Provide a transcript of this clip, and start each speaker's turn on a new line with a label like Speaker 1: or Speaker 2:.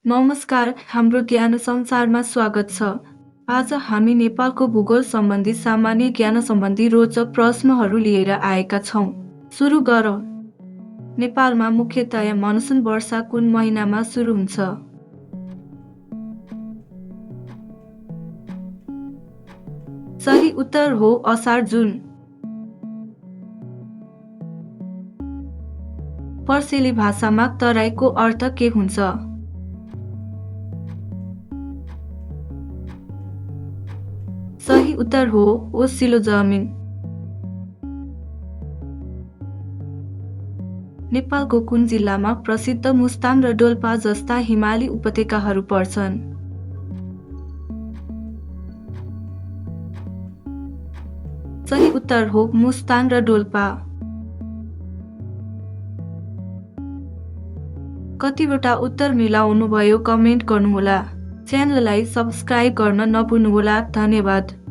Speaker 1: नमस्कार, हाम्रो ज्ञान संसारमा स्वागत छ। आज हामी नेपालको भूगोल सम्बन्धी सामान्य ज्ञान सम्बन्धी रोचक प्रश्नहरू लिएर आएका छौँ। सुरु गरौँ। नेपालमा मुख्यतया मनसुन वर्षा कुन महिनामा सुरु हुन्छ? सही उत्तर हो असार जुन। पर्सेली भाषामा तराईको अर्थ के हुन्छ? सही उत्तर हो ओसिलो जमिन। नेपालको कुन जिल्लामा प्रसिद्ध मुस्ताङ र डोल्पा जस्ता हिमाली उपत्यकाहरू पर्छन्? सही उत्तर हो मुस्ताङ र डोल्पा। कतिवटा उत्तर मिलाउनु भयो कमेन्ट गर्नुहोला। च्यानललाई सब्स्क्राइब गर्न नभुल्नुहोला। धन्यवाद।